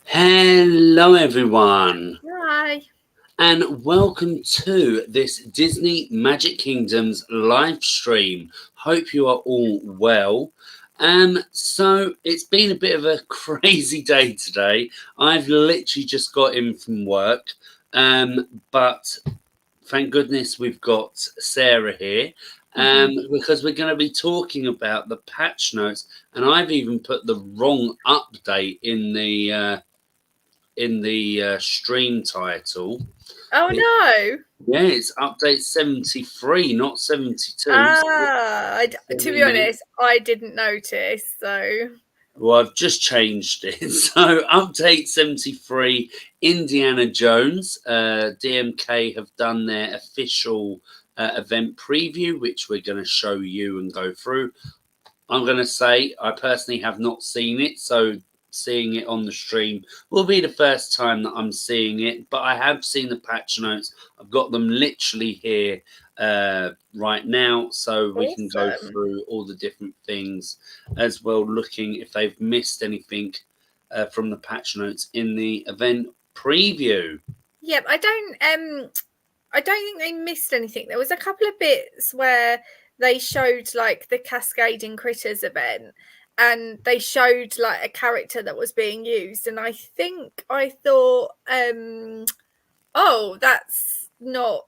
Hello, everyone, Hi. and welcome to this Disney Magic Kingdoms live stream. Hope you are all well. So it's been a bit of a crazy day today. I've literally just got in from work, but thank goodness we've got Sarah here. Because we're going to be talking about the patch notes, and I've even put the wrong update in the stream title. Oh It, no. yeah, it's update 73, not 72. To Silly be me. honest, I didn't notice. So, Well, I've just changed it. So, update 73, Indiana Jones. DMK have done their official event preview, which we're going to show you and go through. I'm going to say I personally have not seen it, so seeing it on the stream will be the first time that I'm seeing it. But I have seen the patch notes. I've got them literally here right now, so we can go awesome. through all the different things as well, looking if they've missed anything from the patch notes in the event preview. Yep, I don't think they missed anything. There was a couple of bits where they showed like the Cascading Critters event and they showed like a character that was being used, and I think I thought oh, that's not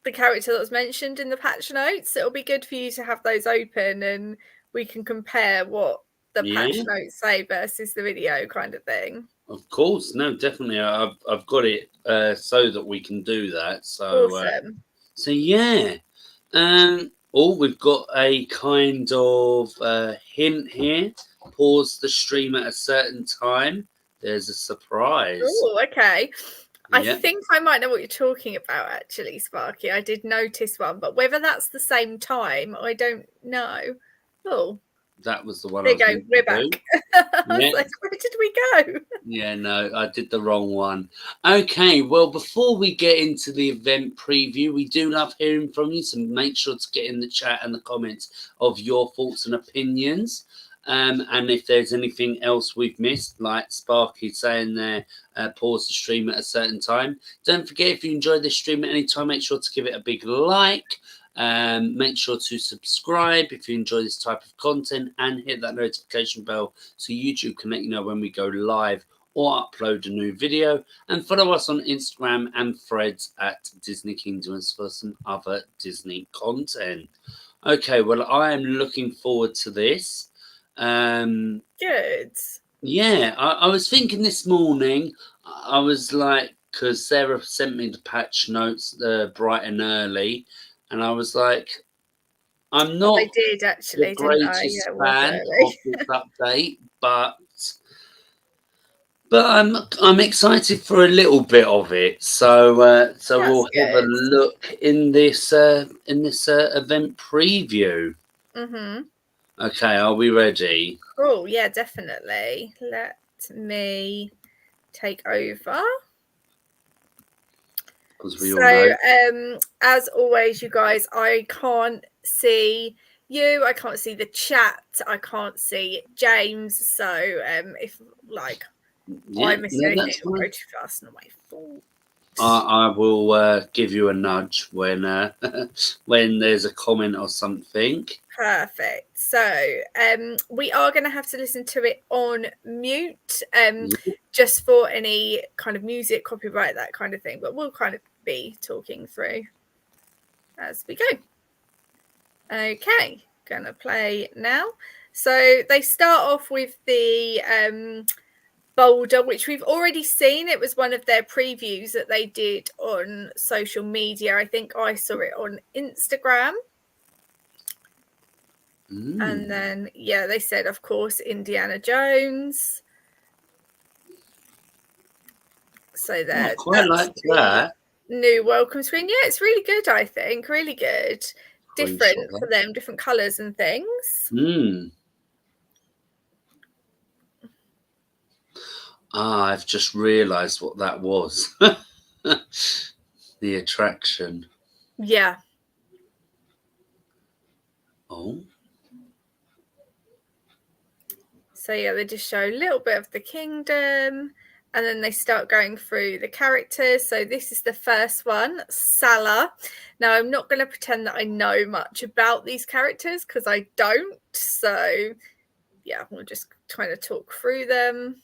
the character that was mentioned in the patch notes. It'll be good for you to have those open and we can compare what the patch Yeah, notes say versus the video kind of thing. of course. No, definitely. I've got it so that we can do that. Awesome. So yeah. We've got a kind of hint here. Pause the stream at a certain time. There's a surprise. Oh, okay. I Yeah, think I might know what you're talking about actually, Sparky. I did notice one, but whether that's the same time, I don't know. Oh, that was the one I there you was go. meant We're to do. back. I was Yeah, like, where did we go? yeah, no, I did the wrong one. Okay, well, before we get into the event preview, we do love hearing from you, so make sure to get in the chat and the comments of your thoughts and opinions. And if there's anything else we've missed, like Sparky saying there, pause the stream at a certain time. Don't forget, if you enjoyed this stream at any time, make sure to give it a big like. Make sure to subscribe if you enjoy this type of content and hit that notification bell so YouTube can let you know when we go live or upload a new video, and follow us on Instagram and Threads at Disney Kingdoms for some other Disney content. Okay, well, I am looking forward to this. Good. Yeah, I was thinking this morning, I was like, because Sarah sent me the patch notes bright and early, and I was like, I'm I not did the actually, didn't I? greatest Yeah, it was fan of early. this update, but I'm excited for a little bit of it. So That's we'll have a good. look in this event preview. Mhm. Okay, are we ready? Cool. Yeah, definitely. Let me take over. Because we all So, know. as always, you guys, I can't see you. I can't see the chat. I can't see James. So, if like I Yeah, miss no, anything, that's it'll go fine. too fast. Not my fault. I will give you a nudge when when there's a comment or something. Perfect. So, we are going to have to listen to it on mute, Yeah, just for any kind of music, copyright, that kind of thing. But we'll kind of be talking through as we go. Okay, gonna play now. So they start off with the boulder, which we've already seen. It was one of their previews that they did on social media. I think I saw it on Instagram. And then, yeah, they said, of course, Indiana Jones. So I there, quite that's like the that. new welcome screen. Yeah, it's really good, I think. Really good. Screenshot Different for that. them, different colours and things. I've just realised what that was. The attraction. Yeah. Oh. So yeah, they just show a little bit of the kingdom, and then they start going through the characters. So this is the first one, Salah. Now I'm not going to pretend that I know much about these characters because I don't. So yeah, we'll just try to talk through them.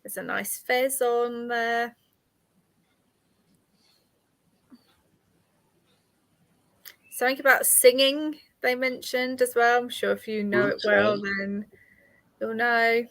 There's a nice fez on there. Something about singing they mentioned as well. I'm sure if you know it well, then you'll know.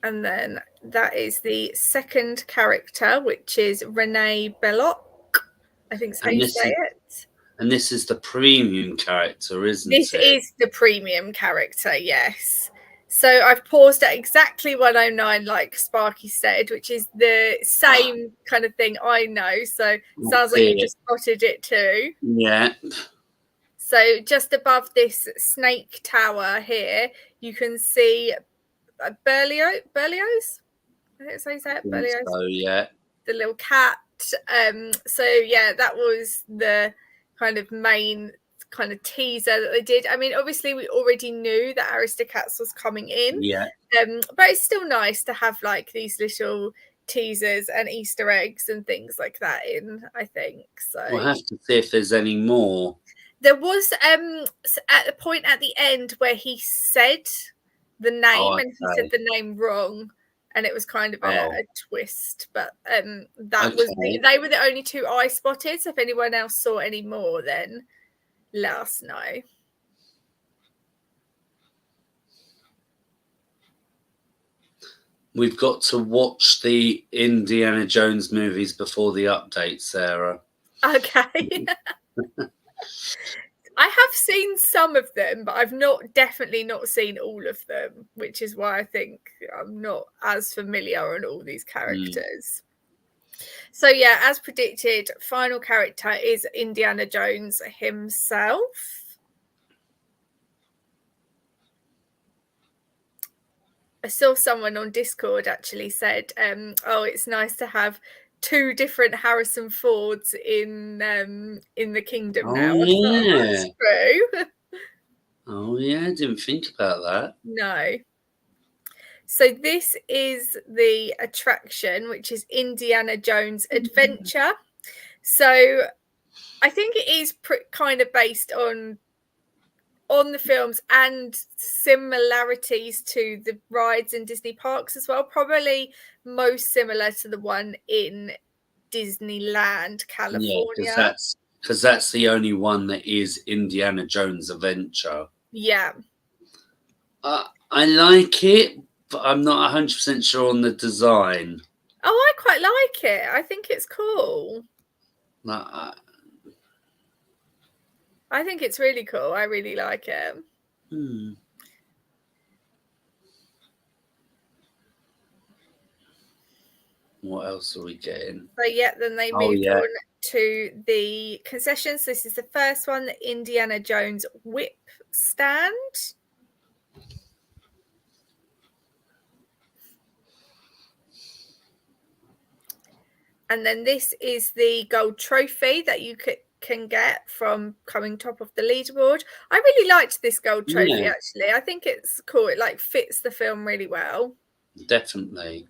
And then that is the second character, which is Renee Belloc. I think is how you say it. And this is the premium character, isn't it? This is the premium character, yes. So I've paused at exactly 109, like Sparky said, which is the same kind of thing I know. So sounds like you just spotted it too. Yeah. So just above this snake tower here, you can see Berlioz. I think so you say it, Berlioz. So yeah. The little cat. So yeah, that was the kind of main kind of teaser that they did. I mean, obviously we already knew that Aristocats was coming in. Yeah. But it's still nice to have like these little teasers and Easter eggs and things like that in, I think. So we'll have to see if there's any more. There was at the point at the end where he said the name and he said the name wrong, and it was kind of a twist. But that was they were the only two I spotted. So if anyone else saw any more, then let us know. We've got to watch the Indiana Jones movies before the update, Sarah. Okay. I have seen some of them, but I've definitely not seen all of them, which is why I think I'm not as familiar on all these characters. So yeah, as predicted, final character is Indiana Jones himself. I saw someone on Discord actually said, oh, it's nice to have two different Harrison Fords in the kingdom now. Yeah. That's true. Oh yeah, I didn't think about that. No. So this is the attraction, which is Indiana Jones Adventure. So I think it is kind of based on the films and similarities to the rides in Disney parks as well. Probably most similar to the one in Disneyland, California. Yeah, because that's the only one that is Indiana Jones Adventure. Yeah. I like it, but I'm not 100% sure on the design. Oh, I quite like it. I think it's cool. I think it's really cool. I really like it. What else are we getting? So yeah, then they moved on to the concessions. This is the first one, the Indiana Jones whip stand. And then this is the gold trophy that you can get from coming top of the leaderboard. I really liked this gold trophy, actually. I think it's cool. It like fits the film really well. Definitely.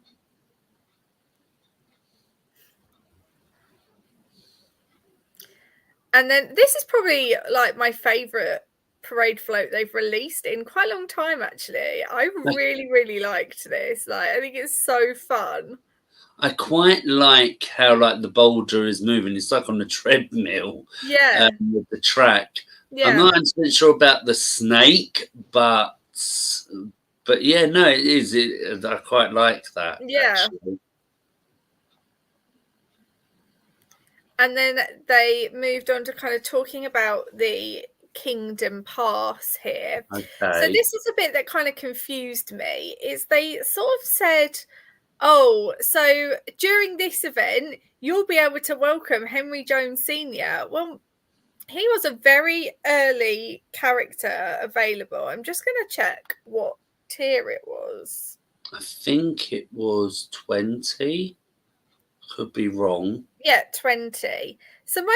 And then this is probably like my favorite parade float they've released in quite a long time, actually. I really, really liked this. Like, I think it's so fun. I quite like how like the boulder is moving. It's like on a treadmill. Yeah. With the track. Yeah. I'm not 100% sure about the snake, but yeah, no, it is. I quite like that. Yeah. Actually. And then they moved on to kind of talking about the Kingdom Pass here. Okay. So this is a bit that kind of confused me, is they sort of said, oh, so during this event, you'll be able to welcome Henry Jones Sr. Well, he was a very early character available. I'm just going to check what tier it was. I think it was 20. Could be wrong. Yeah, 20. So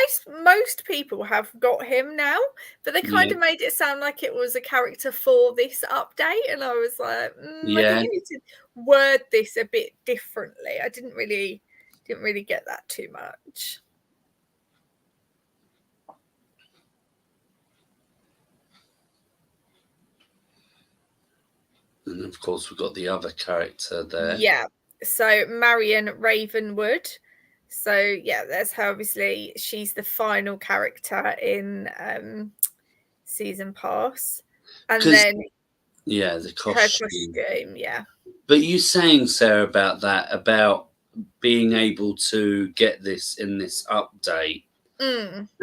most people have got him now, but they kind Yeah. of made it sound like it was a character for this update, and I was like, I Yeah. think you need to word this a bit differently. I didn't really get that too much. And of course, we've got the other character there. Yeah. So Marion Ravenwood. So yeah, that's how obviously she's the final character in season pass, and then yeah, the her costume. costume. Yeah. But you saying, Sarah, about that, about being able to get this in this update.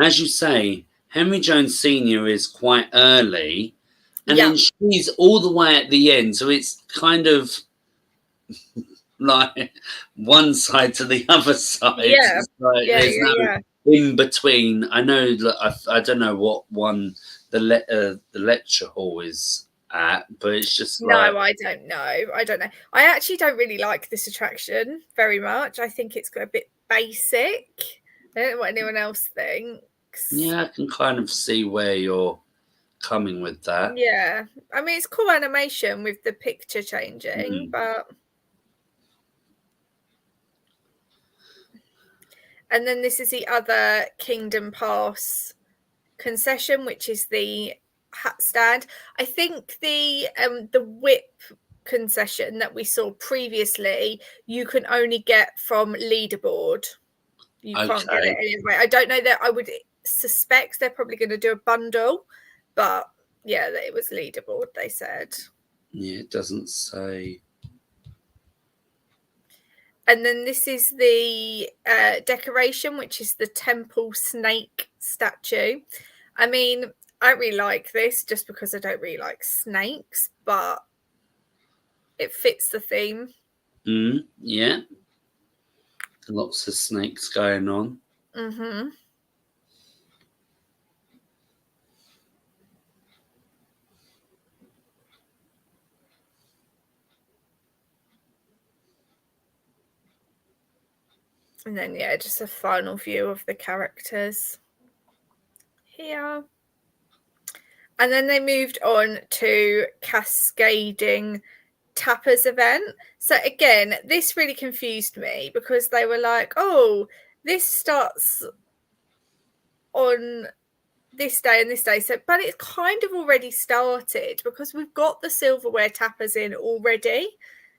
As you say, Henry Jones Sr. is quite early, and Yeah. then she's all the way at the end. So it's kind of like one side to the other side. Yeah. It's like there's no in between. I know. I don't know what one the lecture hall is at, but it's just like, no, I don't know. I actually don't really like this attraction very much. I think it's got a bit basic. I don't know what anyone else thinks. yeah, I can kind of see where you're coming with that. Yeah, I mean it's cool animation with the picture changing, but and then this is the other Kingdom Pass concession, which is the hat stand. I think the whip concession that we saw previously, you can only get from leaderboard. You can't get it anyway. I don't know that. I would suspect they're probably going to do a bundle, but yeah, it was leaderboard, they said. Yeah, it doesn't say. And then this is the decoration, which is the temple snake statue. I mean, I really like this just because I don't really like snakes, but it fits the theme. Yeah. Lots of snakes going on. And then, yeah, just a final view of the characters here. And then they moved on to Cascading Tapas event. So again, this really confused me because they were like, oh, this starts on this day and this day. So, but it's kind of already started because we've got the silverware tappers in already.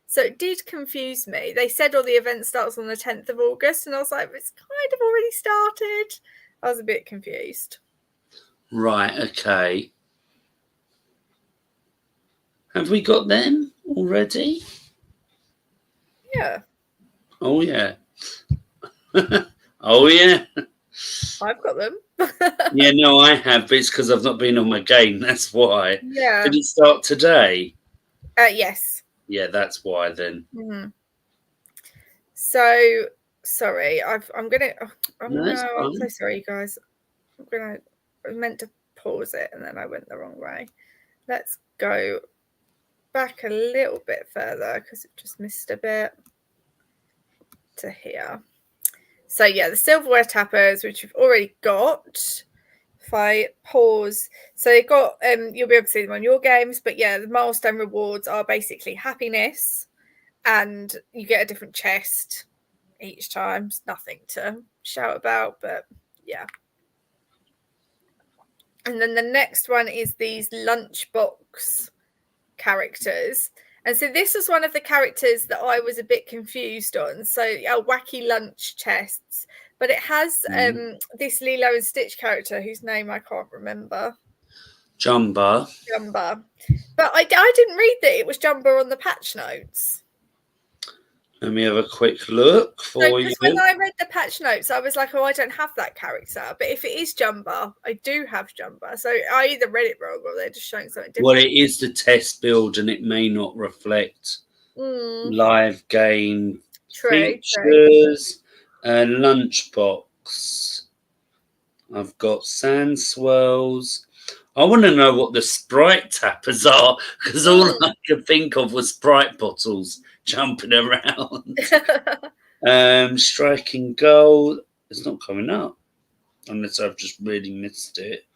So it did confuse me. They said, oh, the event starts on the 10th of August. And I was like, it's kind of already started. I was a bit confused. Right, okay. Have we got them already? Yeah. Oh, yeah. Oh, yeah. I've got them. Yeah, no, I have, but it's because I've not been on my game. That's why. Yeah. Did it start today? Yes. Yeah, that's why then. So sorry, I'm No, so sorry, you guys. I meant to pause it and then I went the wrong way. Let's go back a little bit further because it just missed a bit to here. So yeah, the silverware tappers, which we've already got. If I pause, so you've got you'll be able to see them on your games, but yeah, the milestone rewards are basically happiness, and you get a different chest each time. It's nothing to shout about, but yeah. And then the next one is these lunchbox characters. And so this was one of the characters that I was a bit confused on. So wacky lunch chests. But it has this Lilo and Stitch character whose name I can't remember. Jumba. But I didn't read that it was Jumba on the patch notes. Let me have a quick look for you. When I read the patch notes, I was like, oh, I don't have that character. But if it is Jumba, I do have Jumba. So I either read it wrong or they're just showing something different. Well, it is the test build and it may not reflect live game features. Lunchbox. I've got sand swirls. I want to know what the Sprite tappers are because all I could think of was Sprite bottles jumping around. Striking gold. It's not coming up. unless I've just really missed it.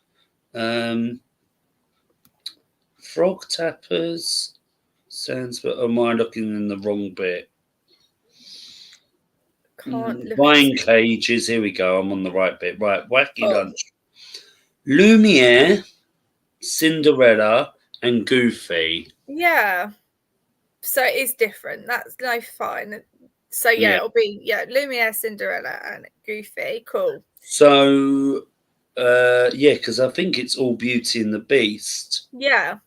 Frog tappers sounds, but am I looking in the wrong bit? Can't look. Wine cages. Here we go. I'm on the right bit. Right, wacky Oh. lunch. Lumiere, Cinderella, and Goofy. Yeah. So it is different. That's no fine. So yeah, it'll be Lumiere, Cinderella, and Goofy. Cool. So because I think it's all Beauty and the Beast. Yeah.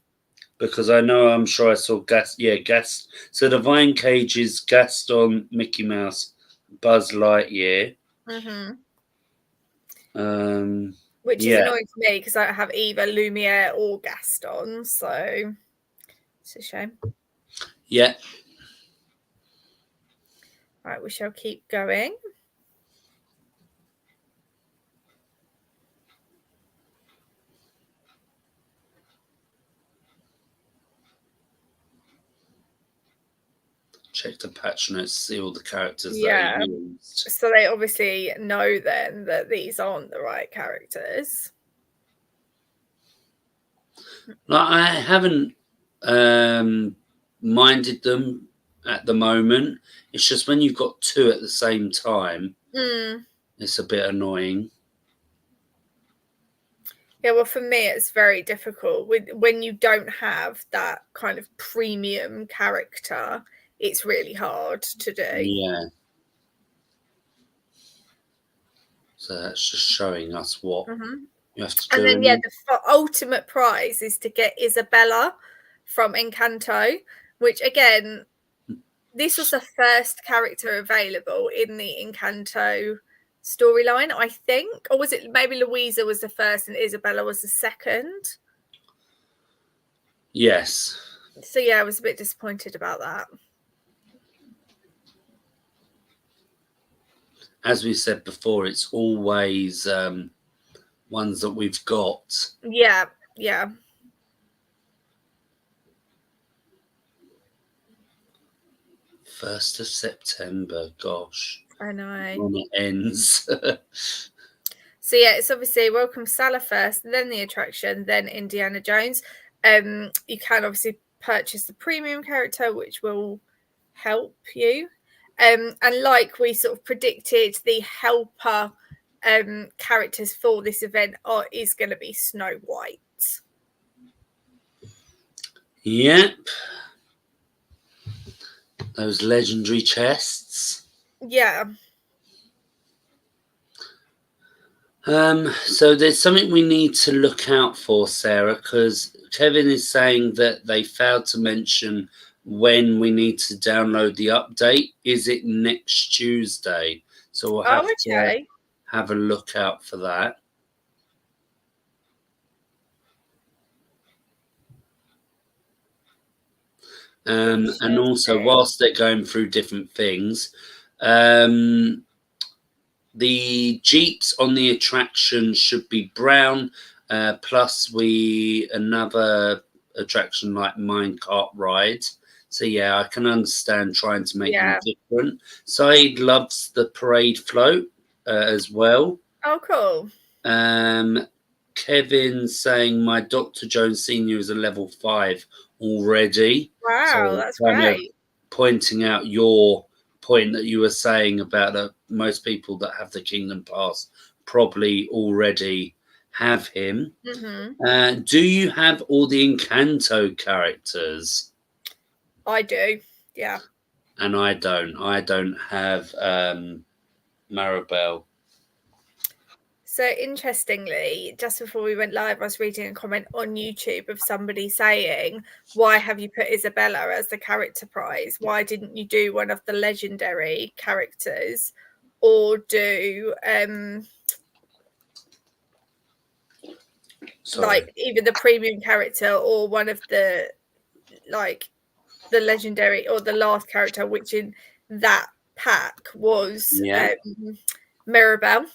Because I'm sure I saw Gas. So the Vine Cage is Gaston, Mickey Mouse, Buzz Lightyear. Which is annoying to me because I don't have either Lumiere or Gaston, so it's a shame. Yeah. Right, we shall keep going. Check the patch notes, see all the characters that are used. So they obviously know then that these aren't the right characters. Like, I haven't minded them at the moment. It's just when you've got two at the same time, it's a bit annoying. Yeah, well, for me, it's very difficult when you don't have that kind of premium character. It's really hard to do. Yeah. So that's just showing us what you have to do. And then, the ultimate prize is to get Isabella from Encanto, which, again, this was the first character available in the Encanto storyline, I think. Or was it maybe Louisa was the first and Isabella was the second? Yes. So, yeah, I was a bit disappointed about that. As we said before, it's always ones that we've got. Yeah. 1st of September, gosh. I know. When it ends. So yeah, it's obviously Welcome Salah first, then the attraction, then Indiana Jones. You can obviously purchase the premium character, which will help you. And like we sort of predicted, the helper characters for this event is going to be Snow White. Yep. Those legendary chests. Yeah. So there's something we need to look out for, Sarah, because Kevin is saying that they failed to mention when we need to download the update. Is it next Tuesday? So we'll have to have a look out for that. And also, whilst they're going through different things, the Jeeps on the attraction should be brown, plus another attraction like Minecart Ride. So yeah, I can understand trying to make them different. Saeed loves the parade float as well. Oh, cool. Kevin saying my Dr. Jones Senior is a level 5 already. Wow, that's great. Pointing out your point that you were saying about most people that have the Kingdom Pass probably already have him. Do you have all the Encanto characters? I do, yeah. And I don't. I don't have Maribel. So interestingly, just before we went live, I was reading a comment on YouTube of somebody saying, why have you put Isabella as the character prize? Why didn't you do one of the legendary characters or do like either the premium character or one of the the legendary or the last character, which in that pack was Mirabelle.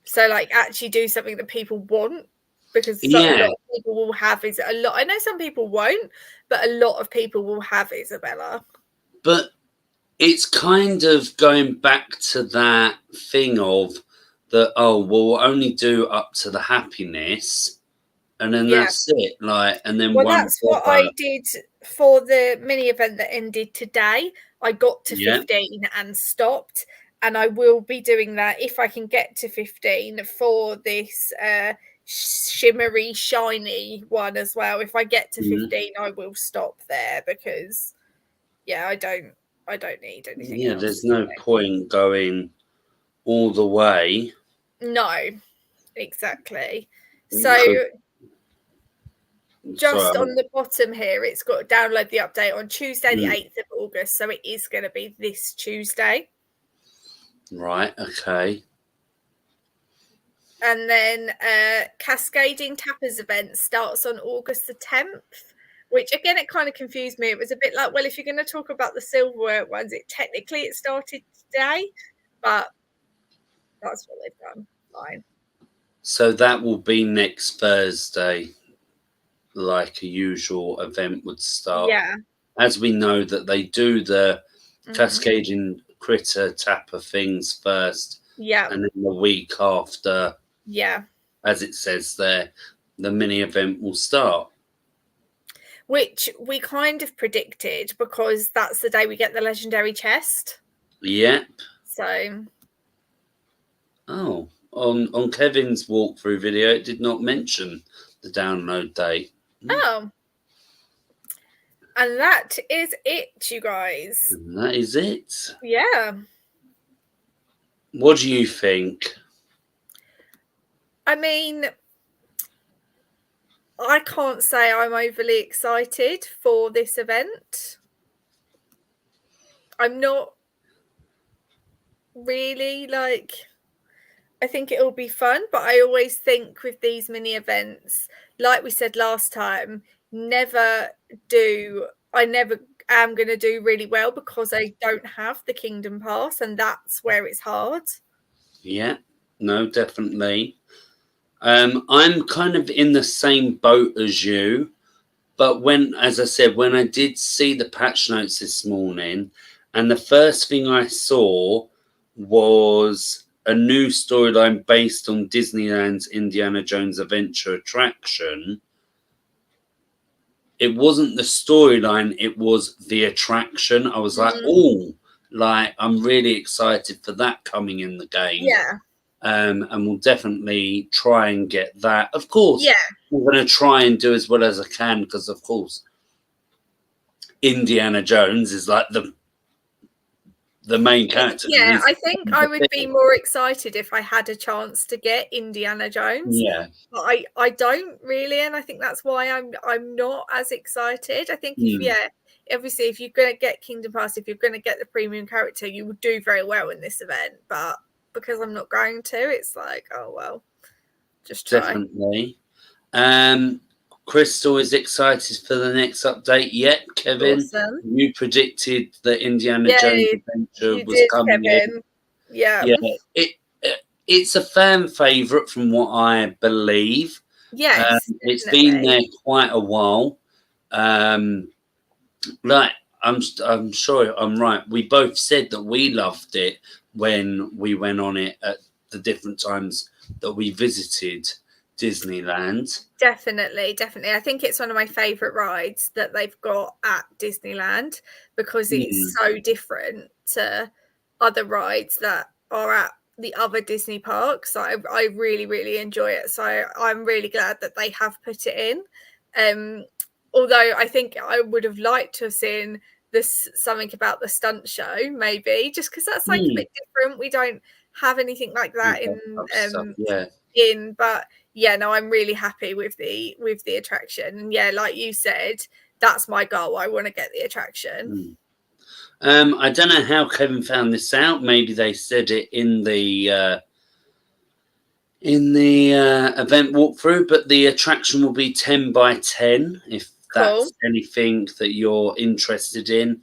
So, actually do something that people want, because a lot of people will have I know some people won't, but a lot of people will have Isabella. But it's kind of going back to that thing of that, oh, we'll only do up to the happiness, and then Yeah. that's it. Like, and then Well, one that's what bother. I did for the mini event that ended today. I got to Yeah. 15 and stopped, and I will be doing that if I can get to 15 for this shimmery, shiny one as well. If I get to 15, I will stop there because, yeah, I don't need anything Yeah, else. there's no point going all the way. No, exactly. So Sorry, just on the bottom here, it's got to download the update on Tuesday, the 8th of August. So it is going to be this Tuesday. right, okay. And then Cascading Tappers event starts on August the 10th, which again, it kind of confused me. It was a bit like, well, if you're going to talk about the silverware ones, technically it started today, but that's what they've done. Fine. So that will be next Thursday, like a usual event would start. Yeah. As we know that they do the Cascading Critter Tapper things first. Yeah. And then the week after, yeah, as it says there, the mini event will start. Which we kind of predicted because that's the day we get the legendary chest. Yep. So. Oh, on Kevin's walkthrough video, it did not mention the download date. Oh. And that is it, you guys. And that is it. Yeah. What do you think? I mean, I can't say I'm overly excited for this event. I'm not really, like, I think it'll be fun, but I always think with these mini events, like we said last time, I never am going to do really well because I don't have the Kingdom Pass, and that's where it's hard. Yeah, no, definitely. I'm kind of in the same boat as you, but as I said, when I did see the patch notes this morning, and the first thing I saw was a new storyline based on Disneyland's Indiana Jones Adventure attraction. It wasn't the storyline, it was the attraction. I was like, oh, like, I'm really excited for that coming in the game. Yeah. And we'll definitely try and get that. Of course, Yeah. we're going to try and do as well as I can because, of course, Indiana Jones is like the main character. Yeah, I think I would be more excited if I had a chance to get Indiana Jones. Yeah, but I don't really, and I think that's why I'm not as excited. I think obviously if you're going to get Kingdom Pass, if you're going to get the premium character, you would do very well in this event. But because I'm not going to, it's like, oh well, just try. Definitely. Crystal is excited for the next update. Yet, Kevin, awesome. You predicted that Indiana Jones Adventure was coming in. Yeah, it's a fan favorite from what I believe. Yes, it's been there quite a while. Like I'm sure I'm right. We both said that we loved it when we went on it at the different times that we visited Disneyland. Definitely. I think it's one of my favorite rides that they've got at Disneyland because it's so different to other rides that are at the other Disney parks. I really, really enjoy it. So I'm really glad that they have put it in. Although I think I would have liked to have seen something about the stunt show, maybe, just because that's like a bit different. We don't have anything like that but yeah, no, I'm really happy with the attraction. And yeah, like you said, that's my goal. I want to get the attraction. I don't know how Kevin found this out. Maybe they said it in the event walkthrough, but the attraction will be 10 by 10 if that's anything that you're interested in.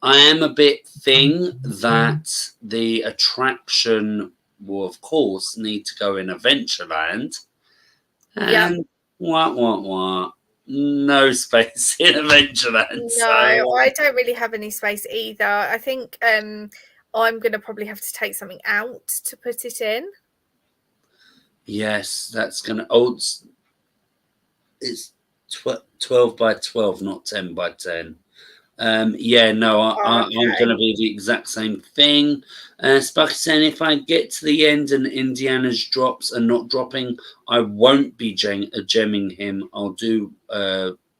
I am a bit that the attraction will, of course, need to go in Adventureland. And what? No space in Adventureland. No, so, I don't really have any space either. I think I'm going to probably have to take something out to put it in. Yes, that's gonna. Oh, it's 12 by 12, not 10 by 10. Yeah, no, I'm going Okay. to be the exact same thing. Sparky saying if I get to the end and Indiana's drops are not dropping, I won't be gemming him. I'll do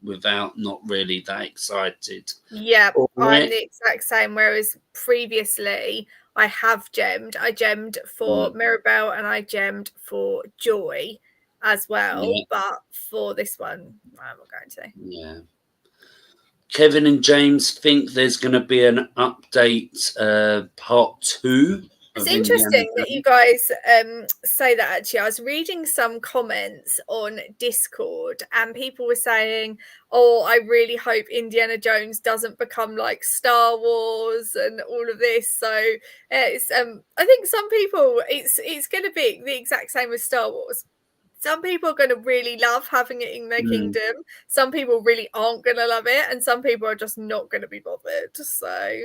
without, not really that excited. Yeah, All I'm right. the exact same. Whereas previously, I have gemmed. I gemmed for Mirabelle and I gemmed for Joy as well. Yeah, But for this one, I'm not going to. yeah. Kevin and James think there's going to be an update, part 2 It's of Indiana interesting that you Jones. guys say that. Actually, I was reading some comments on Discord, and people were saying, "Oh, I really hope Indiana Jones doesn't become like Star Wars and all of this." So it's I think some people it's going to be the exact same as Star Wars. Some people are going to really love having it in their Mm, kingdom. Some people really aren't going to love it, and some people are just not going to be bothered. So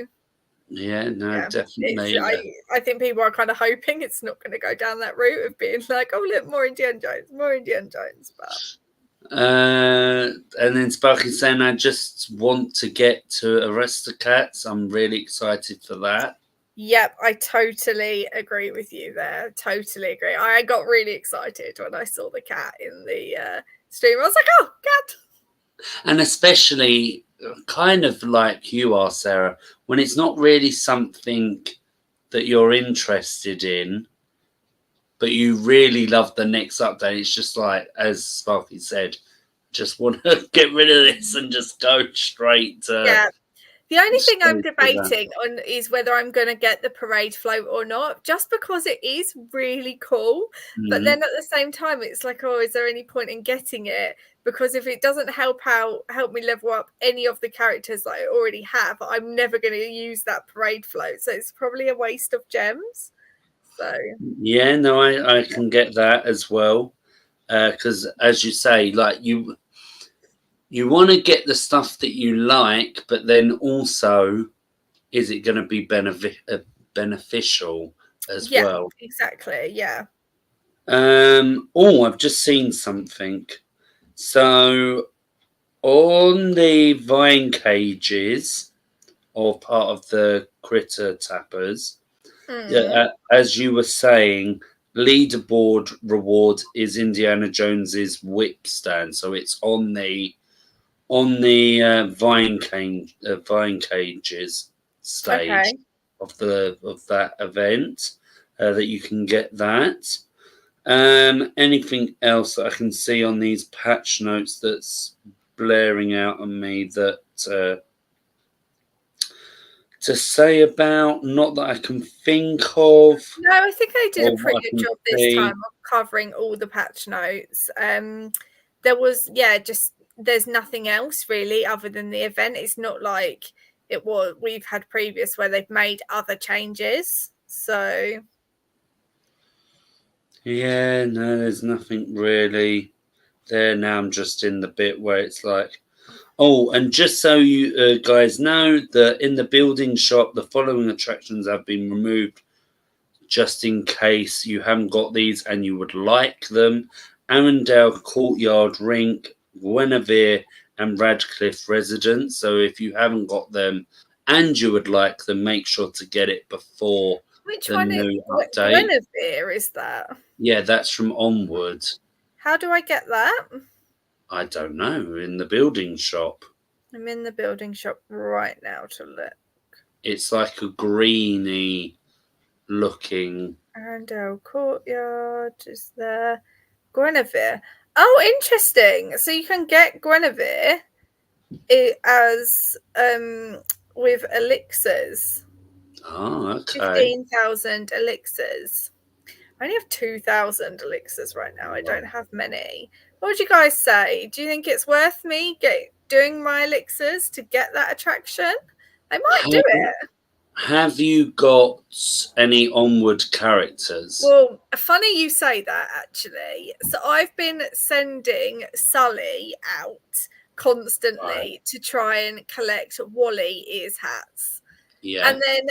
yeah, no, yeah, it's definitely. I think people are kind of hoping it's not going to go down that route of being like, oh look, more Indiana Jones, more Indiana Jones. But And then Sparky saying, I just want to get to Aristocats. I'm really excited for that. yep, I totally agree with you there. Totally agree. I got really excited when I saw the cat in the stream. I was like, oh, cat. And especially, kind of like you are, Sarah, when it's not really something that you're interested in, but you really love the next update. It's just like, as Sparky said, just want to get rid of this and just go straight to, Yeah. The only thing I'm straight to that. debating on is whether I'm going to get the parade float or not, just because it is really cool. But then Mhm. at the same time, it's like, oh, is there any point in getting it? Because if it doesn't help me level up any of the characters that I already have, I'm never going to use that parade float. So it's probably a waste of gems. So Yeah, no, I can get that as well. Because as you say, like you want to get the stuff that you like, but then also, is it going to be beneficial as yeah, well? exactly. Yeah. Oh, I've just seen something. So on the vine cages, or part of the critter tappers, yeah, Mm. as you were saying, leaderboard reward is Indiana Jones's whip stand. So it's on the vine cages stage Okay. of that event, that you can get that. Anything else that I can see on these patch notes that's blaring out on me that to say about? Not that I can think of, No, I think they did a or pretty what I good can job this time see. of covering all the patch notes. There was, yeah, just there's nothing else really other than the event. It's not like it was we've had previous where they've made other changes. So Yeah, no, there's nothing really there now. I'm just in the bit where it's like, oh, and just so you guys know that in the building shop, the following attractions have been removed just in case you haven't got these and you would like them. Arundel Courtyard Rink, Guinevere, and Radcliffe Residence. So if you haven't got them and you would like them, make sure to get it before which the one is new update. Guinevere is that? Yeah, that's from Onward. How do I get that? I don't know, in the building shop. I'm in the building shop right now to look. It's like a greeny looking. Arundel Courtyard is there. Guinevere. Oh, interesting. So you can get Guinevere as with elixirs. Oh, okay. 15,000 elixirs. I only have 2,000 elixirs right now. I don't have many. What would you guys say? Do you think it's worth me doing my elixirs to get that attraction? I might do Have, it. have you got any Onward characters? Well, funny you say that actually. So I've been sending Sully out Right. constantly to try and collect Wally ears hats. Yeah. And then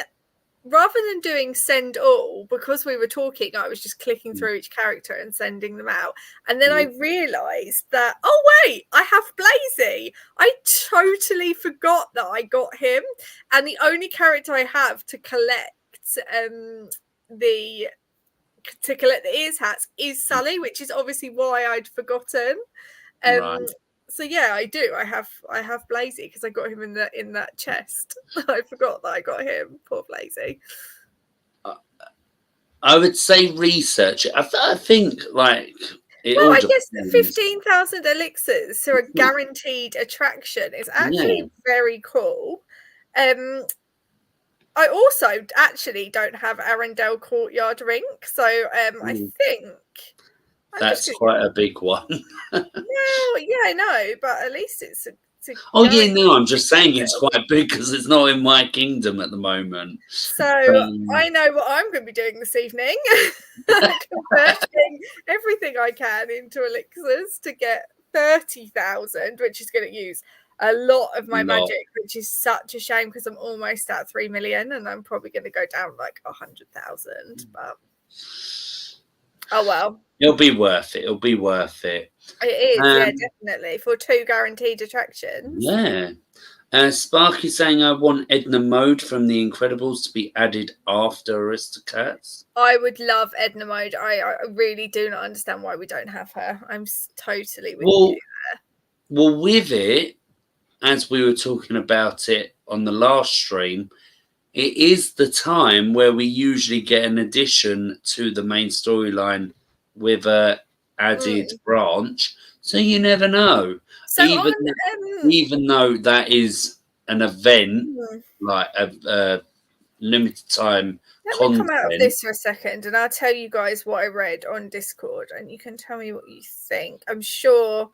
rather than doing send all, because we were talking, I was just clicking through each character and sending them out. And then I realised that, oh, wait, I have Blazy. I totally forgot that I got him. And the only character I have to collect the ears hats is Sully, which is obviously why I'd forgotten. Right. So yeah, I do. I have Blazy because I got him in that chest. I forgot that I got him. Poor Blazy. I would say research it. I think like it Well, all I guess depends. 15,000 elixirs, so a guaranteed attraction, is actually very cool. I also actually don't have Arundel Courtyard Rink, so I think that's quite a big one. Well, yeah, I know, but at least it's a Oh yeah, no, I'm just saying it's quite big because it's not in my kingdom at the moment. So I know what I'm going to be doing this evening. Converting everything I can into elixirs to get 30,000, which is going to use a lot of my magic, which is such a shame because I'm almost at 3 million and I'm probably going to go down like 100,000. But oh well. It'll be worth it. It'll be worth it. It is, yeah, definitely. For 2 guaranteed attractions. Yeah. Sparky saying, I want Edna Mode from The Incredibles to be added after Aristocats. I would love Edna Mode. I really do not understand why we don't have her. I'm totally with you there. Well, with it, as we were talking about it on the last stream, it is the time where we usually get an addition to the main storyline with a added branch. So you never know. So even though that is an event, like a limited time Let me come out of this for a second and I'll tell you guys what I read on Discord and you can tell me what you think. I'm sure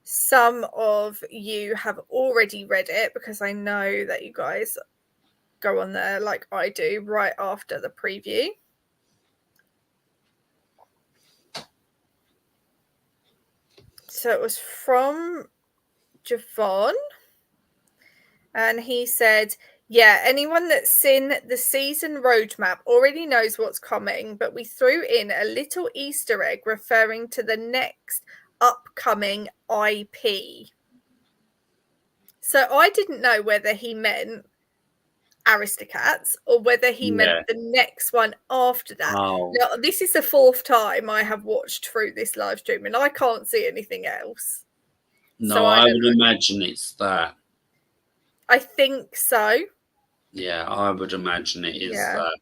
some of you have already read it because I know that you guys go on there like I do right after the preview. So it was from Javon and he said, yeah, anyone that's seen the season roadmap already knows what's coming, but we threw in a little Easter egg referring to the next upcoming IP. So I didn't know whether he meant Aristocats or whether he meant the next one after that. Now, this is the 4th time I have watched through this live stream and I can't see anything else. No, so I would imagine it's that. I think so. Yeah, I would imagine it is that.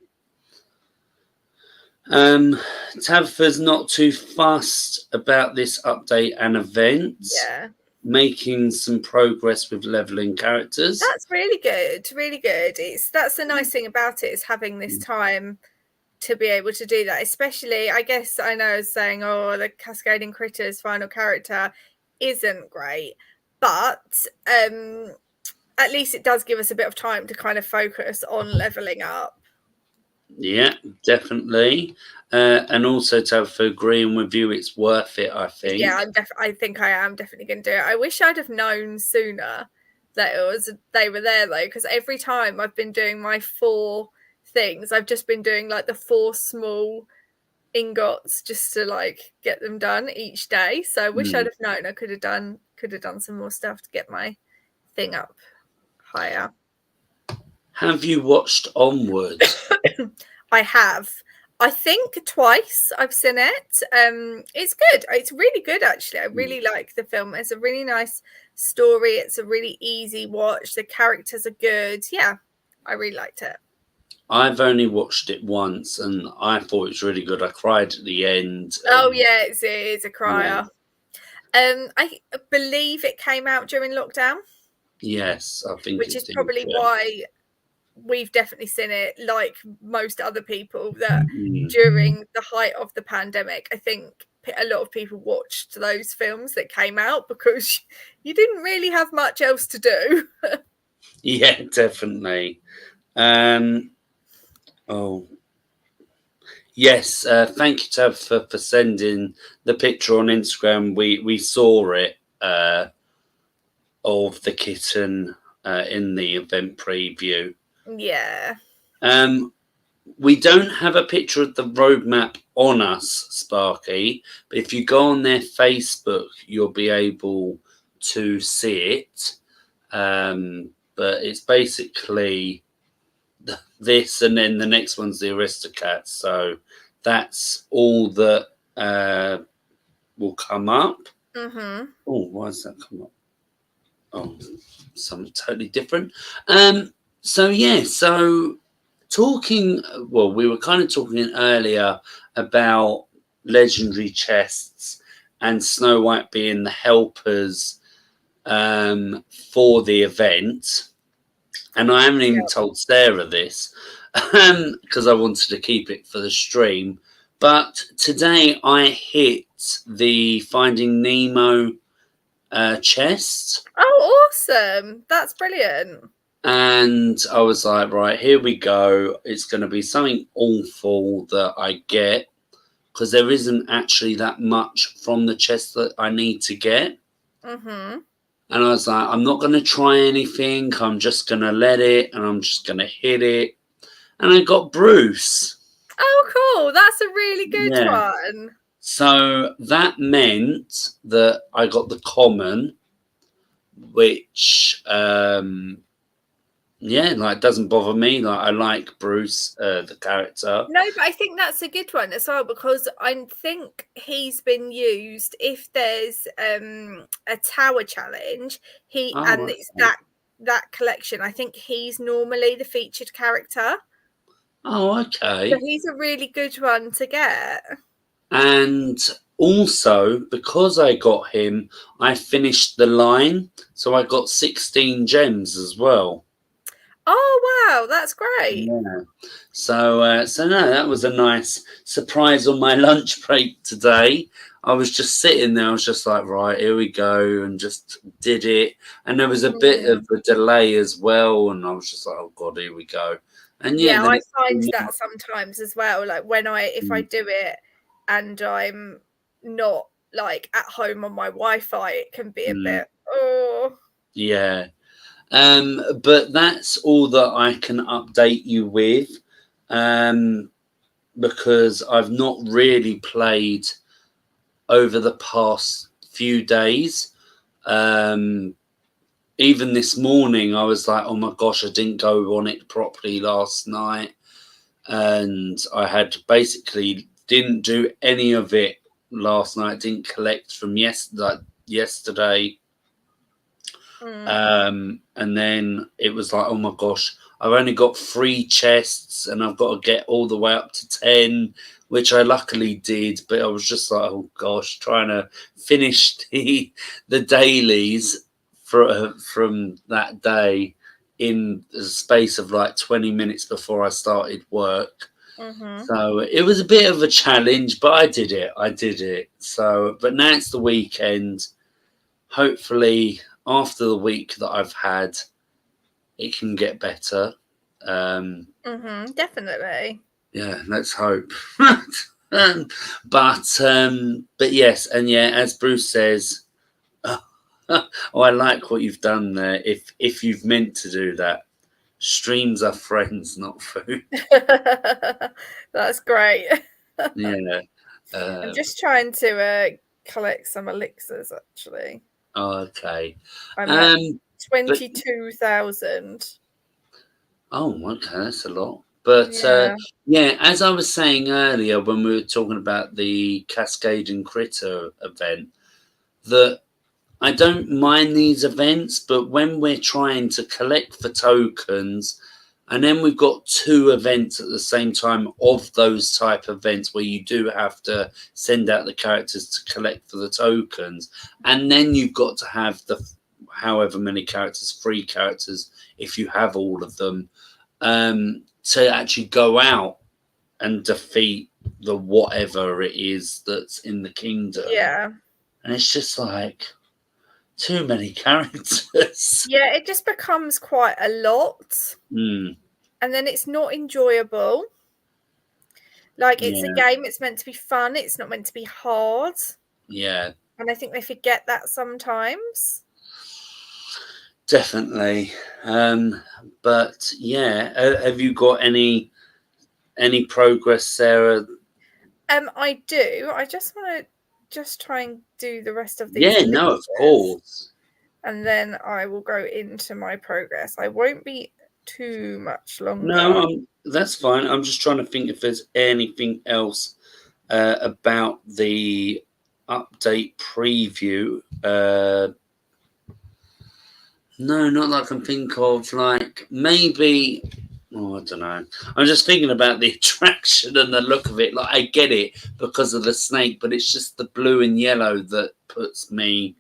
Tabitha's not too fussed about this update and event. Yeah. Making some progress with leveling characters. That's really good. Really good. That's the nice thing about it is having this time to be able to do that. Especially, I guess I know I was saying, oh, the Cascading Critters final character isn't great. But at least it does give us a bit of time to kind of focus on leveling up. Yeah, definitely. And also to agreeing with you, it's worth it, I think. Yeah, I think I am definitely going to do it. I wish I'd have known sooner that they were there though, because every time I've been doing my 4 things, I've just been doing like the 4 small ingots just to like get them done each day. So I wish I'd have known. I could have done some more stuff to get my thing up higher. Have you watched Onward? I have. I think twice I've seen it. It's good. It's really good, actually. I really like the film. It's a really nice story. It's a really easy watch. The characters are good. Yeah, I really liked it. I've only watched it once and I thought it was really good. I cried at the end. Oh, yeah, it is a crier. Yeah. I believe it came out during lockdown. Yes, I think which is probably why we've definitely seen it, like most other people, that during the height of the pandemic, I think a lot of people watched those films that came out because you didn't really have much else to do. Yeah, definitely. Yes, thank you, Tab, for sending the picture on Instagram. We saw it of the kitten in the event preview. Yeah. we don't have a picture of the roadmap on us, Sparky, but if you go on their Facebook, you'll be able to see it. But it's basically this, and then the next one's the Aristocats. So that's all that will come up. Mm-hmm. Oh, why does that come up? Oh, something totally different. So yeah, so talking. Well, we were kind of talking earlier about legendary chests and Snow White being the helpers for the event, and I haven't even told Sarah this because I wanted to keep it for the stream. But today I hit the Finding Nemo chest. Oh, awesome. That's brilliant. And I was like, right, here we go. It's going to be something awful that I get because there isn't actually that much from the chest that I need to get. Mm-hmm. And I was like, I'm not going to try anything. I'm just going to let it and I'm just going to hit it. And I got Bruce. Oh, cool. That's a really good Yeah. one. So that meant that I got the common, which yeah, like doesn't bother me. Like I like Bruce, the character. No, but I think that's a good one as well because I think he's been used if there's a tower challenge. And it's Okay. that collection. I think he's normally the featured character. Oh, So okay. he's a really good one to get. And also because I got him, I finished the line, so I got 16 gems as well. Oh wow, that's great. Yeah. So no, that was a nice surprise on my lunch break today. I was just sitting there. I was just like, right, here we go, and just did it. And there was a bit of a delay as well, and I was just like, oh god, here we go. And yeah, Yeah, then I it find came that out. sometimes as well. Like if I do it and I'm not like at home on my Wi-Fi, it can be a Mm, bit oh. yeah. But that's all that I can update you with. Um, because I've not really played over the past few days. Um, Even this morning, I was like, oh my gosh, I didn't go on it properly last night. And I had basically didn't do any of it last night, didn't collect from yesterday. And then it was like, oh my gosh, I've only got 3 chests and I've got to get all the way up to 10, which I luckily did. But I was just like, oh gosh, trying to finish the dailies from that day in the space of like 20 minutes before I started work. So it was a bit of a challenge, but I did it. I did it. So, but now it's the weekend. Hopefully, after the week that I've had, it can get better. Definitely. Yeah, let's hope. um, but yes, and yeah, as Bruce says, oh, I like what you've done there. If you've meant to do that, streams are friends, not food. That's great. Yeah. I'm just trying to collect some elixirs actually. Okay. I'm at But 22,000. oh, okay, that's a lot. But Yeah. yeah, as I was saying earlier when we were talking about the Cascading Critter event, that I don't mind these events, but when we're trying to collect for tokens, and then we've got 2 events at the same time of those type events where you do have to send out the characters to collect for the tokens, and then you've got to have the however many characters, 3 characters, if you have all of them, to actually go out and defeat the whatever it is that's in the kingdom. Yeah. And it's just like too many characters. Yeah, it just becomes quite a lot. Mm, And then it's not enjoyable. Like it's a yeah, game, it's meant to be fun, it's not meant to be hard. yeah, And I think they forget that sometimes. definitely. But yeah, have you got any Any progress, Sarah? I do. I just want to just try and do the rest of these. Yeah, no, of course. And then I will go into my progress. I won't be too much longer. No, that's fine. I'm just trying to think if there's anything else about the update preview. No, not that I can think of. Like maybe, oh, I don't know. I'm just thinking about the attraction and the look of it. Like I get it because of the snake, but it's just the blue and yellow that puts me.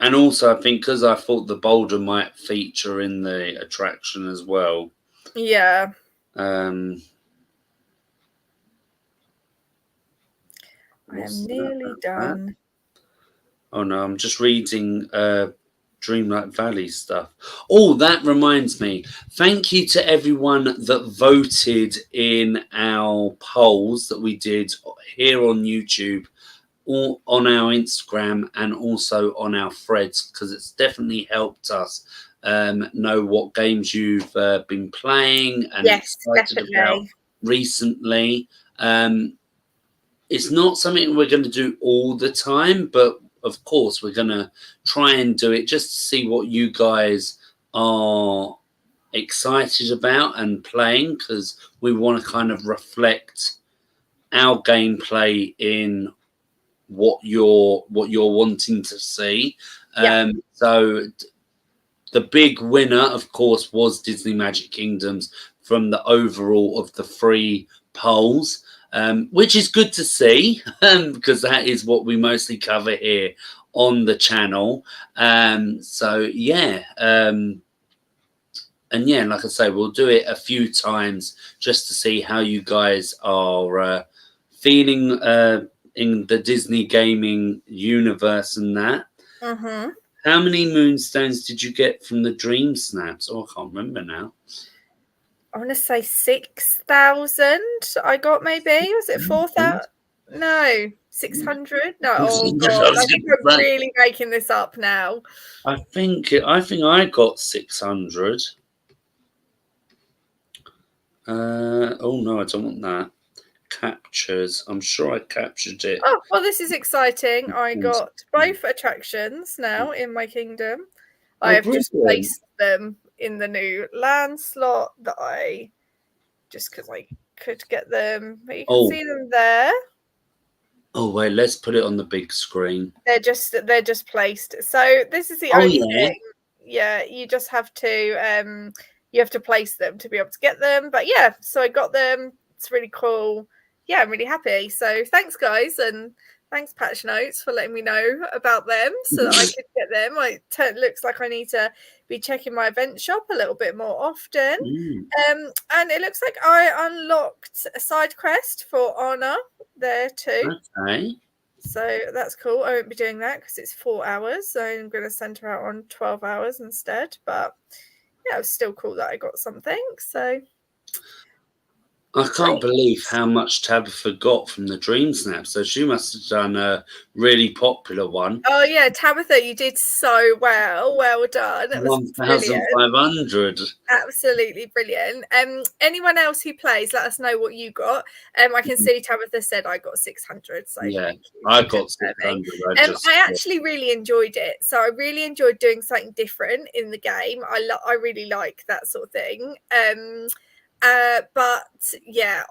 And also, I think because I thought the boulder might feature in the attraction as well. Yeah. I am nearly done. Oh no, I'm just reading Dreamlight Valley stuff. Oh, that reminds me. Thank you to everyone that voted in our polls that we did here on YouTube, or on our Instagram, and also on our threads, because it's definitely helped us know what games you've been playing and excited about recently. It's not something we're going to do all the time, but of course we're going to try and do it just to see what you guys are excited about and playing, because we want to kind of reflect our gameplay in what you're wanting to see. So the big winner, of course, was Disney Magic Kingdoms from the overall of the 3 polls, which is good to see, because that is what we mostly cover here on the channel. So yeah, and yeah, like I say, we'll do it a few times just to see how you guys are feeling in the Disney gaming universe and that. How many moonstones did you get from the Dream Snaps? Oh, I can't remember now. I want to say 6,000 I got, maybe. Was it 4,000? No, 600? No, oh God, I think I'm really making this up now. I think I got 600. Oh no, I don't want that. Captures. I'm sure I captured it. Oh, well, this is exciting. I got both attractions now in my kingdom. I have just placed them in the new land slot that I, just because I could get them. But you can see them there. Oh wait, let's put it on the big screen. They're just placed. So this is the only thing. Yeah, you just have to place them to be able to get them. But yeah, so I got them. It's really cool. Yeah, I'm really happy. So thanks, guys, and thanks, Patch Notes, for letting me know about them so that I could get them. It looks like I need to be checking my event shop a little bit more often. And it looks like I unlocked a side quest for Anna there too. Okay. So that's cool. I won't be doing that because it's 4 hours. So I'm going to send her out on 12 hours instead. But yeah, it was still cool that I got something. So I can't believe how much Tabitha got from the Dream Snap. So she must have done a really popular one. Oh yeah, Tabitha, you did so well. Well done. That was 1,500. Absolutely brilliant. Anyone else who plays, let us know what you got. I can see Tabitha said I got 600. So yeah, I got 600. I actually really enjoyed it. So I really enjoyed doing something different in the game. I really like that sort of thing. But yeah,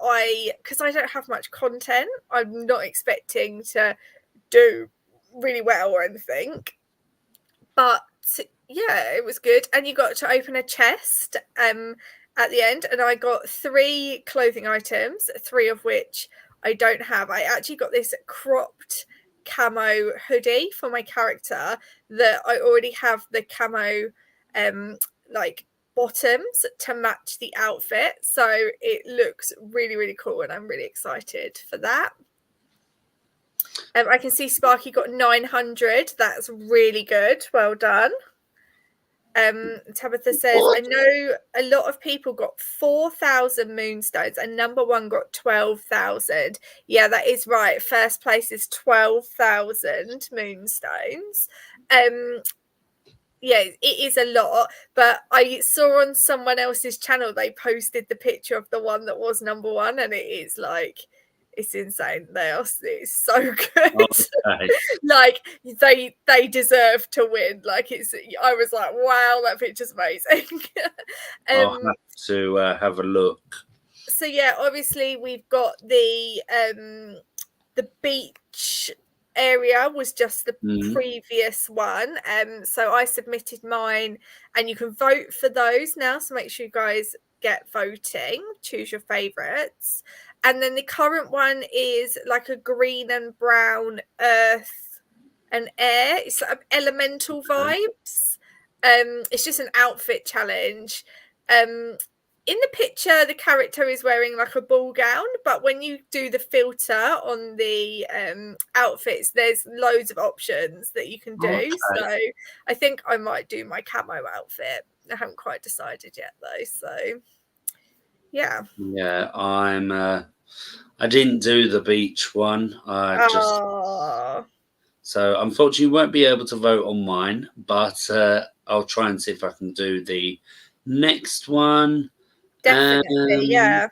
because I don't have much content, I'm not expecting to do really well or anything. But yeah, it was good. And you got to open a chest at the end, and I got 3 clothing items, 3 of which I don't have. I actually got this cropped camo hoodie for my character that I already have the camo like bottoms to match the outfit, so it looks really, really cool, and I'm really excited for that. I can see Sparky got 900. That's really good. Well done. Tabitha says, I know a lot of people got 4,000 moonstones and number 1 got 12,000. Yeah, that is right. First place is 12,000 moonstones. yeah, it is a lot. But I saw on someone else's channel they posted the picture of the one that was number one, and it is like, it's insane. It's so good. Okay. Like they deserve to win. Like I was like, wow, that picture's amazing. I'll have to have a look. So yeah, obviously we've got the beach area was just the previous one. So I submitted mine, and you can vote for those now. So make sure you guys get voting, choose your favorites. And then the current one is like a green and brown earth and air. It's like elemental vibes. It's just an outfit challenge. In the picture, the character is wearing like a ball gown, but when you do the filter on the outfits, there's loads of options that you can do. Okay. So I think I might do my camo outfit. I haven't quite decided yet though. So yeah. Yeah, I didn't do the beach one. So unfortunately you won't be able to vote on mine, but I'll try and see if I can do the next one. Definitely, yeah.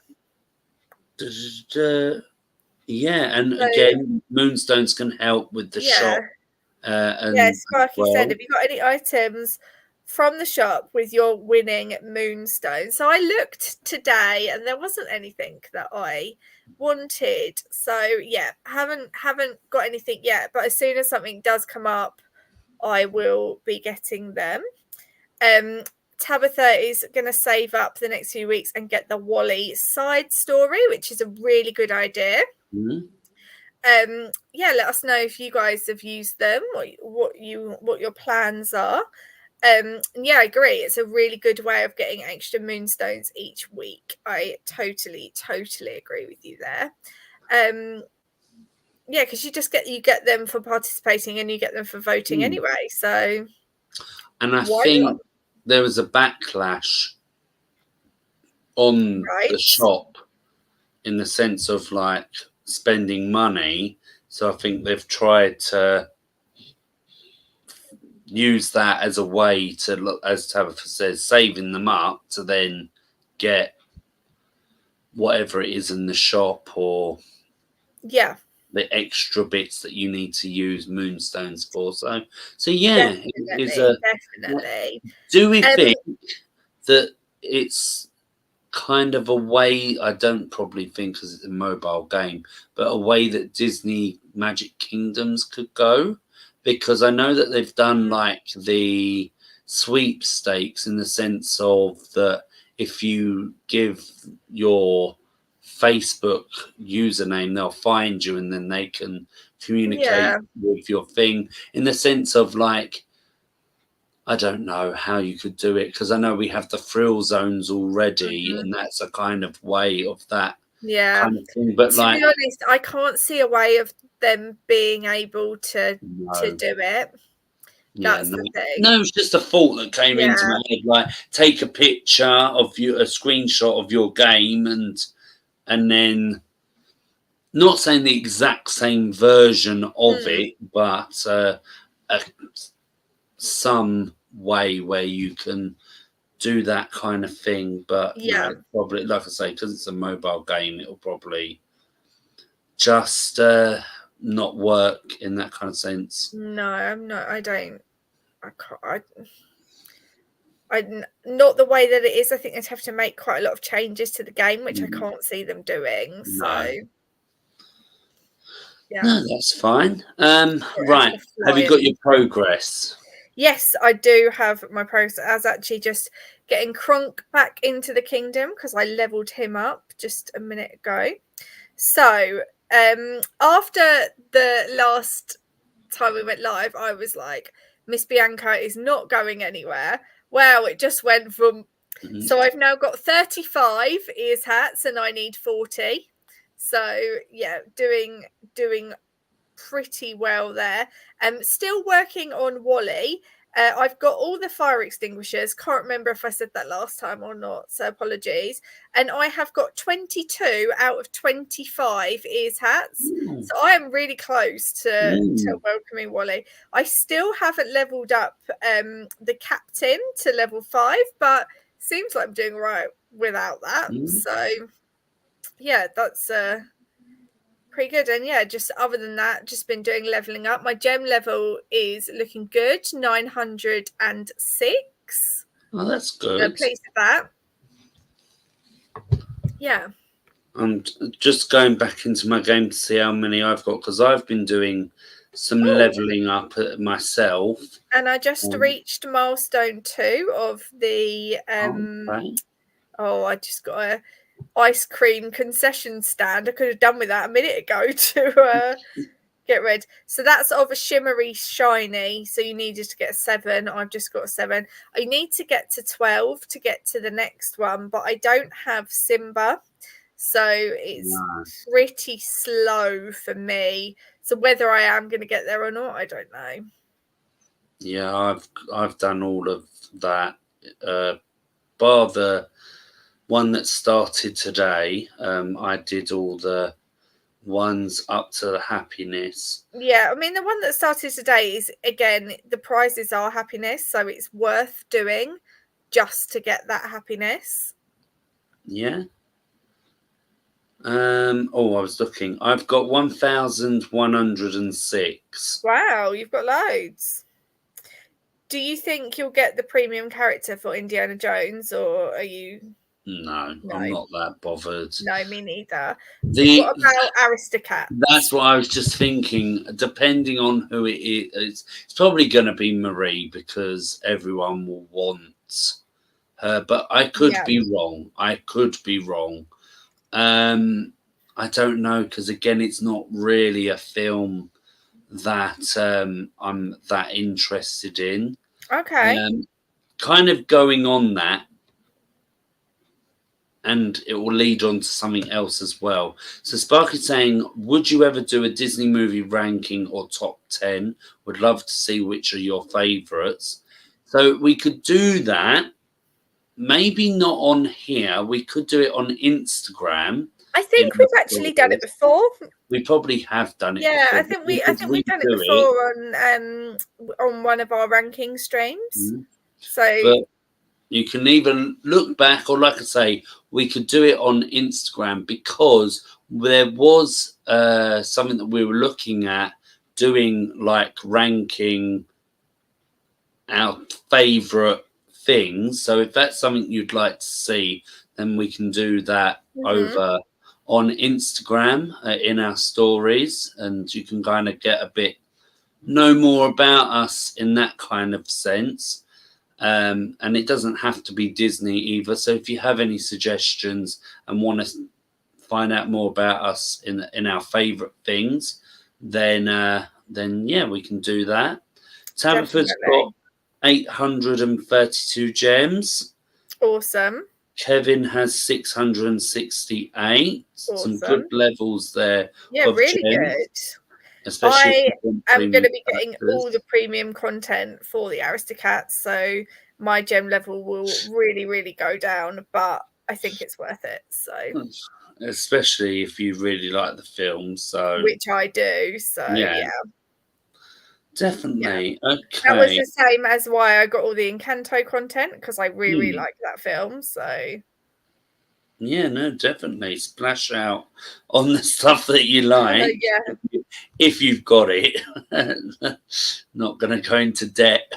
Yeah, and again, moonstones can help with the shop. And Sparky said, have you got any items from the shop with your winning moonstone? So I looked today and there wasn't anything that I wanted. So yeah, haven't got anything yet, but as soon as something does come up, I will be getting them. Tabitha is going to save up the next few weeks and get the Wally side story, which is a really good idea. Yeah, let us know if you guys have used them, what your plans are. And yeah, I agree. It's a really good way of getting extra moonstones each week. I totally agree with you there. Yeah, because you get them for participating and you get them for voting anyway. So, and I think there was a backlash on the shop in the sense of like spending money. So I think they've tried to use that as a way to look, as Tabitha says, saving them up to then get whatever it is in the shop or the extra bits that you need to use moonstones for. So yeah, definitely. Do we think that it's kind of a way, I don't probably think because it's a mobile game, but a way that Disney Magic Kingdoms could go? Because I know that they've done like the sweepstakes in the sense of that if you give your Facebook username, they'll find you and then they can communicate with your thing in the sense of like, I don't know how you could do it because I know we have the thrill zones already, and that's a kind of way of that kind of thing. But to be honest, I can't see a way of them being able to do it. That's the thing. No, it's just a thought that came into my head. Like, take a picture of you, a screenshot of your game, and then not saying the exact same version of it, but some way where you can do that kind of thing. But no, probably, like I say, because it's a mobile game, it'll probably just not work in that kind of sense. No, I'm not. I don't. I can't. I not the way that it is. I think they'd have to make quite a lot of changes to the game, which I can't see them doing. So yeah, no, that's fine. Right, have you got your progress? Yes, I do have my progress. I was actually just getting Kronk back into the kingdom because I leveled him up just a minute ago. So after the last time we went live, I was like, Miss Bianca is not going anywhere. Wow, it just went from. So I've now got 35 ears hats and I need 40. So yeah, doing pretty well there. Still working on Wally. I've got all the fire extinguishers. Can't remember if I said that last time or not, so apologies. And I have got 22 out of 25 ears hats. So I am really close to welcoming Wally. I still haven't leveled up the captain to level 5, but seems like I'm doing all right without that. So yeah, that's pretty good. And yeah, just other than that, just been doing leveling up. My gem level is looking good, 906. Oh, that's good. Pleased with that. Yeah. I'm just going back into my game to see how many I've got, because I've been doing some leveling up myself. And I just reached milestone 2 of the I just got a ice cream concession stand. I could have done with that a minute ago to get rid. So that's of a shimmery shiny. So you needed to get 7. I've just got 7. I need to get to 12 to get to the next one, but I don't have Simba. So it's pretty slow for me. So whether I am going to get there or not, I don't know. Yeah, I've done all of that, bar the one that started today. I did all the ones up to the happiness. Yeah, I mean, the one that started today is, again, the prizes are happiness, so it's worth doing just to get that happiness. Yeah. I was looking. I've got 1,106. Wow, you've got loads. Do you think you'll get the premium character for Indiana Jones, or are you? No, I'm not that bothered. No, me neither. What about Aristocats? That's what I was just thinking. Depending on who it is, it's probably going to be Marie, because everyone will want her. But I could be wrong. I don't know, because again, it's not really a film that I'm that interested in. Okay. Kind of going on that, and it will lead on to something else as well. So Sparky's saying, would you ever do a Disney movie ranking or top 10? Would love to see which are your favourites. So we could do that. Maybe not on here. We could do it on Instagram. I think we've actually done it before. We probably have done it. Yeah, before, I think we've done it before on one of our ranking streams. So but you can either look back, or like I say, we could do it on Instagram, because there was something that we were looking at doing, like ranking our favourite things. So if that's something you'd like to see, then we can do that over on Instagram in our stories, and you can kind of get a bit know more about us in that kind of sense. And it doesn't have to be Disney either. So if you have any suggestions and want to find out more about us in our favourite things, then yeah, we can do that. Tabitha's got 832 gems. Awesome. Kevin has 668. Awesome. Some good levels there. Yeah, really good. Especially I'm going to be getting all the premium content for the Aristocats, so my gem level will really, really go down, but I think it's worth it. So, especially if you really like the film, so which I do. So yeah. Definitely. Yeah. Okay. That was the same as why I got all the Encanto content, because I really like that film. So yeah, no, definitely splash out on the stuff that you like. Yeah. If you've got it. Not going to go into debt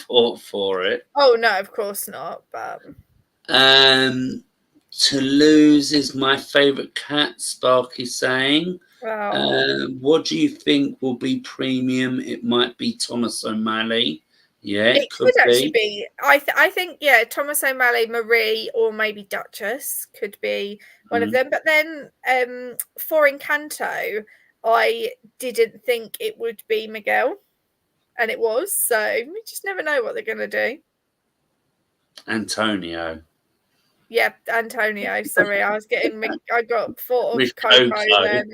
for it. Oh no, of course not. But Toulouse is my favourite cat, Sparky saying. What do you think will be premium? It might be Thomas O'Malley. Yeah, it could actually be. I think, yeah, Thomas O'Malley, Marie, or maybe Duchess could be one of them. But then for Encanto, I didn't think it would be Miguel, and it was. So we just never know what they're going to do. Antonio. Yeah, Antonio. Sorry, I got thought of Coco then.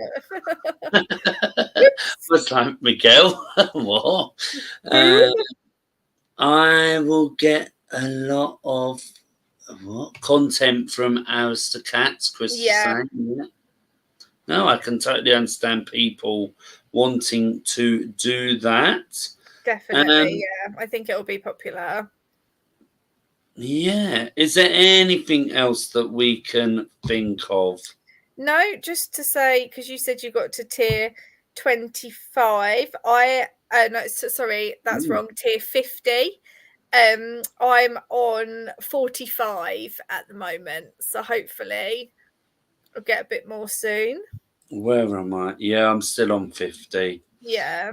What's like Miguel? What? I will get a lot of content from Aristocats, Chris is saying. Yeah. No, I can totally understand people wanting to do that. Definitely, yeah. I think it'll be popular. Yeah. Is there anything else that we can think of? No, just to say, because you said you got to tier 25. No, sorry, that's wrong. Tier 50. I'm on 45 at the moment, so hopefully I'll get a bit more soon. Where am I? Yeah, I'm still on 50. Yeah.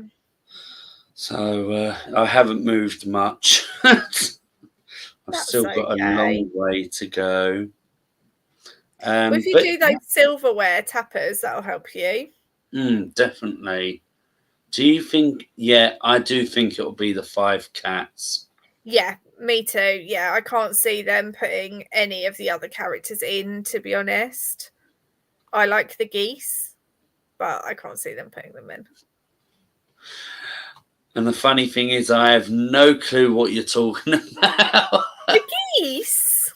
So I haven't moved much. I've still got a long way to go. Well, if you But do those silverware tappers, that'll help you. definitely. Do you think? Yeah, I do think it'll be the 5 cats. Yeah, me too. Yeah, I can't see them putting any of the other characters in, to be honest. I like the geese, but I can't see them putting them in. And the funny thing is, I have no clue what you're talking about. The geese?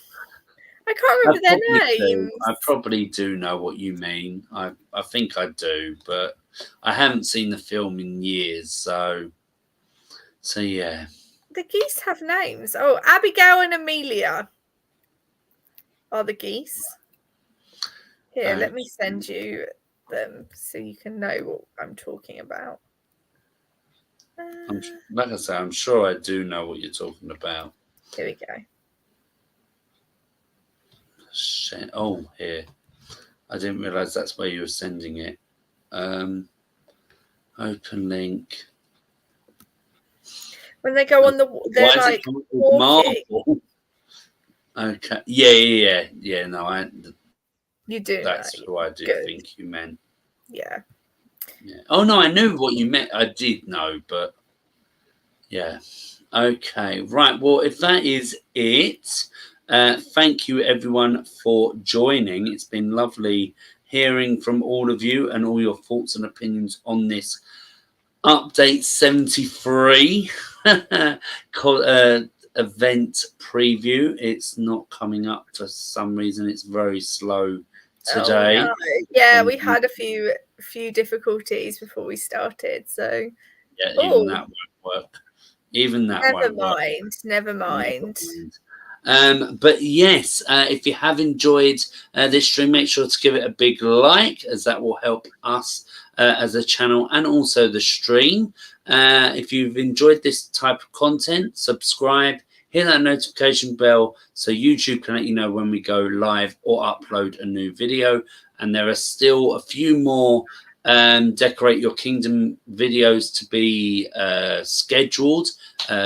I can't remember their names. I probably do know what you mean. I think I do, but I haven't seen the film in years, so yeah. The geese have names. Oh, Abigail and Amelia are the geese. Here, let me send you them so you can know what I'm talking about. Like I say, I'm sure I do know what you're talking about. Here we go. Shit. Oh, here. I didn't realise that's where you were sending it. Open link. When they go on they're like walking. Marble? Okay. Yeah. No, you do. That's know. who I do Good. think you meant. Yeah. Oh no, I knew what you meant. I did know, but yeah. Okay. Right. Well, if that is it, thank you everyone for joining. It's been lovely hearing from all of you and all your thoughts and opinions on this update 73 event preview. It's not coming up for some reason. It's very slow today. Oh, no. Yeah, we had a few difficulties before we started, so yeah, even that won't work. Even that never won't mind. work. Never mind. But yes, if you have enjoyed this stream, make sure to give it a big like, as that will help us as a channel and also the stream. If you've enjoyed this type of content, subscribe, hit that notification bell so YouTube can let you know when we go live or upload a new video. And there are still a few more Decorate Your Kingdom videos to be scheduled.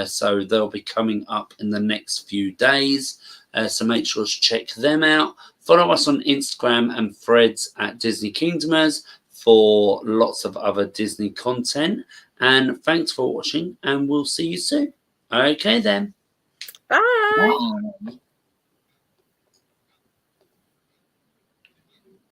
So they'll be coming up in the next few days. So make sure to check them out. Follow us on Instagram and Threads at Disney Kingdomers for lots of other Disney content. And thanks for watching, and we'll see you soon. Okay then. Bye. Bye.